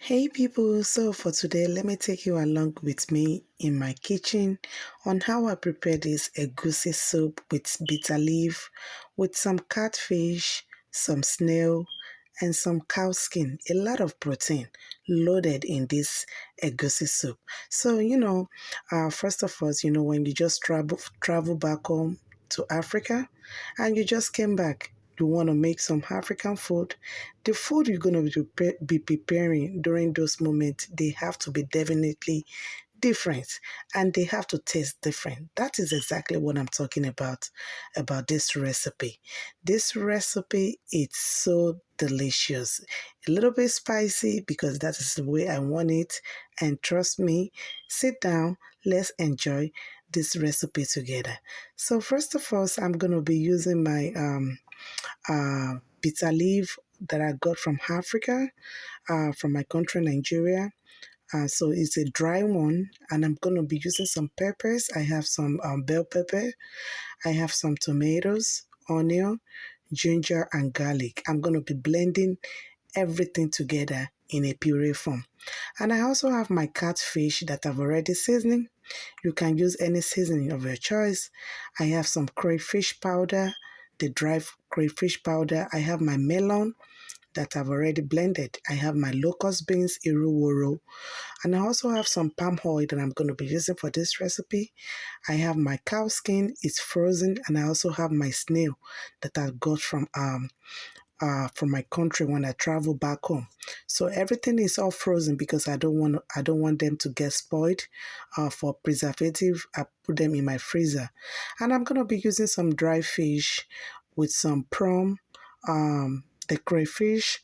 Hey people, so for today let me take you along with me in my kitchen on how I prepare this egusi soup with bitter leaf, with some catfish, some snail and some cow skin. A lot of protein loaded in this egusi soup. So first of all, when you just travel back home to Africa and you just came back, you want to make some African food, the food you're going to be preparing during those moments, they have to be definitely different and they have to taste different. That is exactly what I'm talking about this recipe. This recipe, it's so delicious. A little bit spicy because that is the way I want it. And trust me, sit down, let's enjoy this recipe together. So first of all, I'm going to be using my bitter leaf that I got from Africa, from my country, Nigeria. So it's a dry one, and I'm going to be using some peppers. I have some bell pepper, I have some tomatoes, onion, ginger, and garlic. I'm going to be blending everything together in a puree form. And I also have my catfish that I've already seasoning. You can use any seasoning of your choice. I have some crayfish powder, the dry crayfish powder. I have my melon that I've already blended. I have my locust beans, iruworo, and I also have some palm oil that I'm going to be using for this recipe. I have my cow skin, it's frozen, and I also have my snail that I got from my country when I travel back home. So everything is all frozen because I don't want them to get spoiled. For preservative, I put them in my freezer, and I'm gonna be using some dry fish with some prawn, the crayfish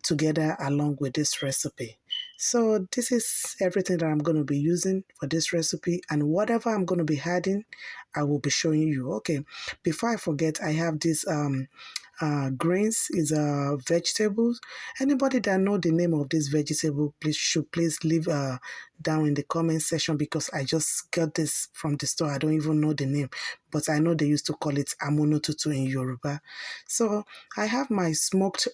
together along with this recipe. So this is everything that I'm going to be using for this recipe, and whatever I'm going to be adding, I will be showing you. Okay, before I forget, I have this grains is vegetables. Anybody that know the name of this vegetable, please leave down in the comment section because I just got this from the store. I don't even know the name, but I know they used to call it amonotutu in Yoruba. So I have my smoked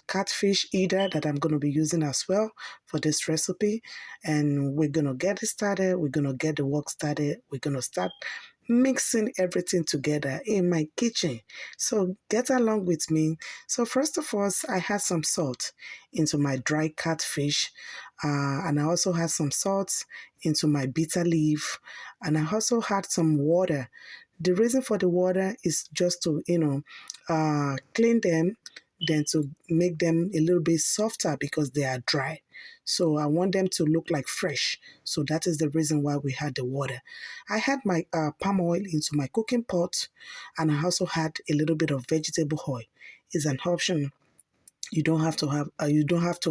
catfish either that I'm going to be using as well for this recipe, and we're going to get it started. We're going to get the work started. We're going to start mixing everything together in my kitchen. So get along with me. So first of all, I had some salt into my dry catfish, and I also had some salt into my bitter leaf, and I also had some water. The reason for the water is just to clean them, then to make them a little bit softer because they are dry. So I want them to look like fresh. So that is the reason why we had the water. I had my palm oil into my cooking pot, and I also had a little bit of vegetable oil. It's an option. You don't have to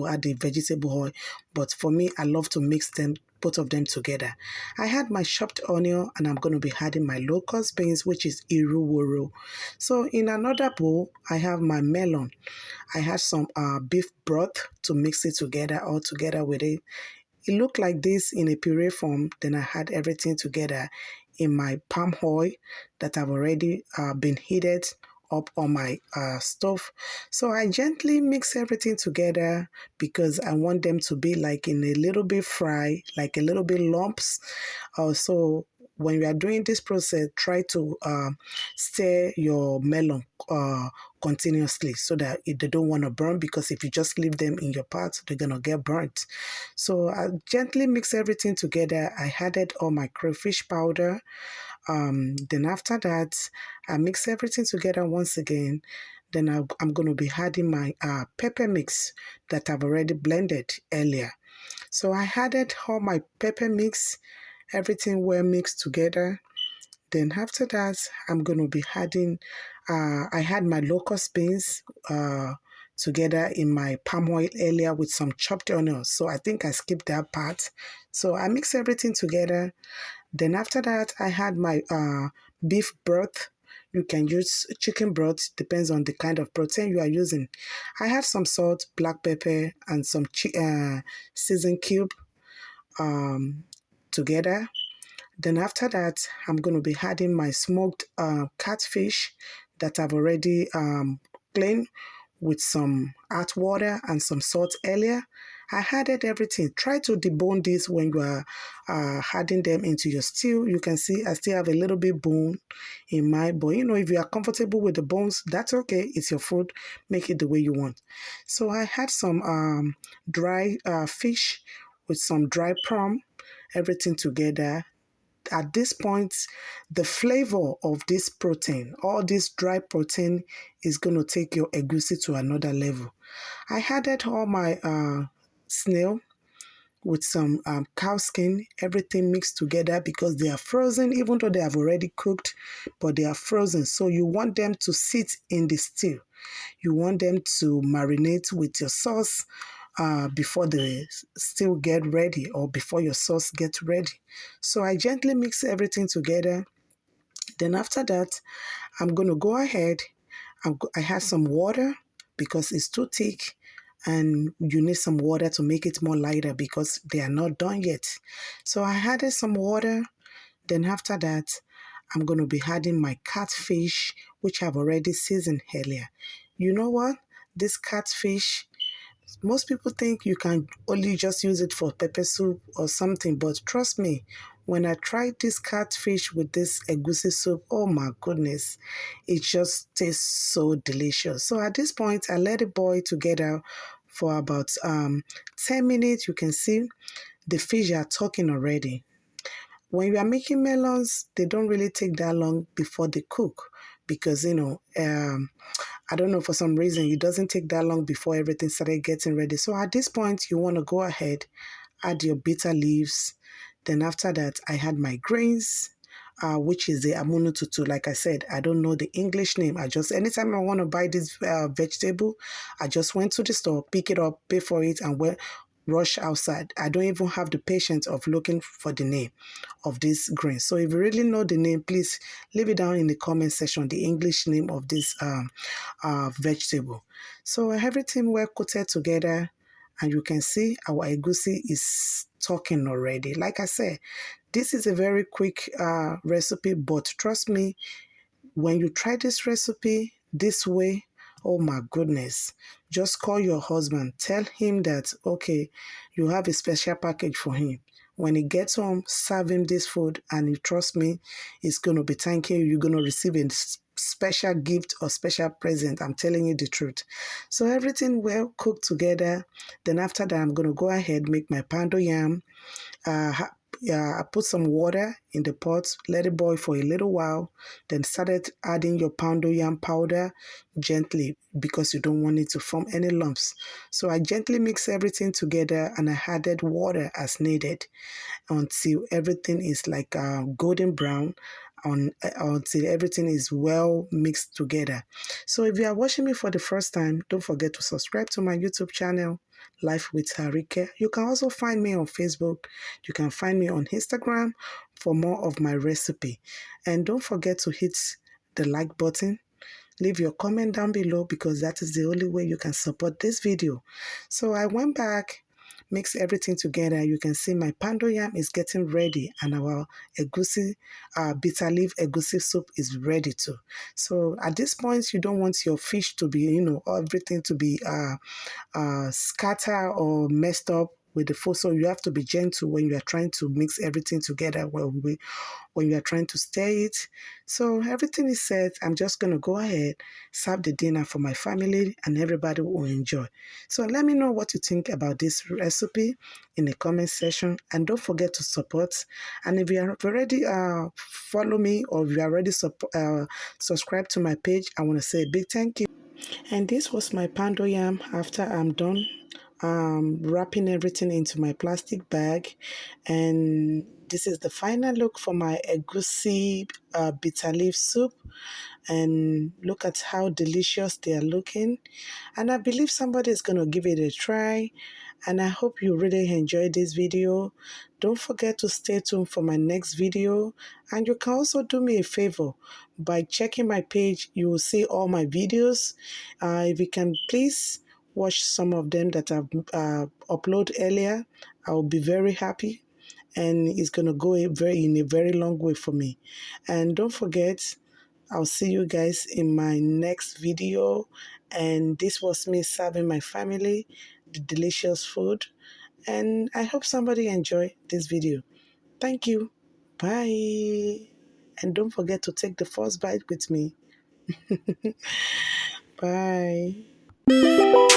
add the vegetable oil, but for me, I love to mix them, both of them together. I had my chopped onion, and I'm going to be adding my locust beans, which is iruworo. So in another bowl, I have my melon. I had some beef broth to mix it together, all together with it. It looked like this in a puree form. Then I had everything together in my palm oil that I've already been heated up on my stove. So I gently mix everything together because I want them to be like in a little bit fry, like a little bit lumps. So when you are doing this process, try to stir your melon continuously so that they don't want to burn, because if you just leave them in your pot, they're going to get burnt. So I gently mix everything together. I added all my crayfish powder. Then after that, I mix everything together once again. Then I'm going to be adding my pepper mix that I've already blended earlier. So I added all my pepper mix, everything well mixed together. Then after that, I'm going to be adding, I had my locust beans together in my palm oil earlier with some chopped onions. So I think I skipped that part. So I mix everything together. Then after that, I had my beef broth. You can use chicken broth, depends on the kind of protein you are using. I had some salt, black pepper, and some season cube together. Then after that, I'm going to be adding my smoked catfish that I've already cleaned with some hot water and some salt earlier. I added everything. Try to debone this when you are adding them into your stew. You can see I still have a little bit bone in my, but if you are comfortable with the bones, that's okay. It's your food. Make it the way you want. So I had some dry fish with some dry prawn, everything together. At this point, the flavor of this protein, all this dry protein, is going to take your egusi to another level. I added all my snail with some cow skin, everything mixed together because they are frozen, even though they have already cooked, but they are frozen. So you want them to sit in the stew. You want them to marinate with your sauce before the stew get ready or before your sauce gets ready. So I gently mix everything together. Then after that, I'm going to go ahead. I had some water because it's too thick and you need some water to make it more lighter because they are not done yet. So I added some water. Then after that, I'm going to be adding my catfish, which I've already seasoned earlier. You know what? This catfish, most people think you can only just use it for pepper soup or something, but trust me, when I tried this catfish with this egusi soup, oh my goodness, it just tastes so delicious. So at this point, I let it boil together for about 10 minutes. You can see the fish are talking already. When you are making melons, they don't really take that long before they cook because, I don't know, for some reason, it doesn't take that long before everything started getting ready. So at this point, you want to go ahead, add your bitter leaves. Then after that, I had my grains, which is the amunututu. Like I said, I don't know the English name. Anytime I want to buy this vegetable, I just went to the store, pick it up, pay for it, and rush outside. I don't even have the patience of looking for the name of this grain. So if you really know the name, please leave it down in the comment section, the English name of this vegetable. So everything well coated together, and you can see our egusi is talking already. Like I said, this is a very quick recipe, but trust me, when you try this recipe this way, oh my goodness, just call your husband. Tell him that, okay, you have a special package for him. When he gets home, serve him this food, and you trust me, he's going to be thanking you. You're going to receive a special gift or special present. I'm telling you the truth. So everything well cooked together. Then after that, I'm going to go ahead, make my pando yam. I put some water in the pot, let it boil for a little while, then started adding your poundo yam powder gently because you don't want it to form any lumps. So I gently mix everything together and I added water as needed until everything is like golden brown, until everything is well mixed together. So if you are watching me for the first time, don't forget to subscribe to my YouTube channel, Life with Harike. You can also find me on Facebook. You can find me on Instagram for more of my recipe. And don't forget to hit the like button. Leave your comment down below because that is the only way you can support this video. So I went back, mix everything together. You can see my pando yam is getting ready and our egusi, bitter leaf egusi soup is ready too. So at this point, you don't want your fish to be, everything to be scatter or messed up with the food. So you have to be gentle when you are trying to mix everything together when you are trying to stir it. So everything is set. I'm just going to go ahead, serve the dinner for my family and everybody will enjoy. So let me know what you think about this recipe in the comment section, and don't forget to support. And if you are already follow me or if you are already subscribe to my page, I want to say a big thank you. And this was my pando yam after I'm done wrapping everything into my plastic bag. And this is the final look for my egusi bitter leaf soup. And look at how delicious they are looking. And I believe somebody is going to give it a try. And I hope you really enjoyed this video. Don't forget to stay tuned for my next video. And you can also do me a favor by checking my page. You will see all my videos. If you can please watch some of them that I've uploaded earlier, I will be very happy. And it's going to go in a very long way for me. And don't forget, I'll see you guys in my next video. And this was me serving my family the delicious food. And I hope somebody enjoyed this video. Thank you. Bye. And don't forget to take the first bite with me. Bye.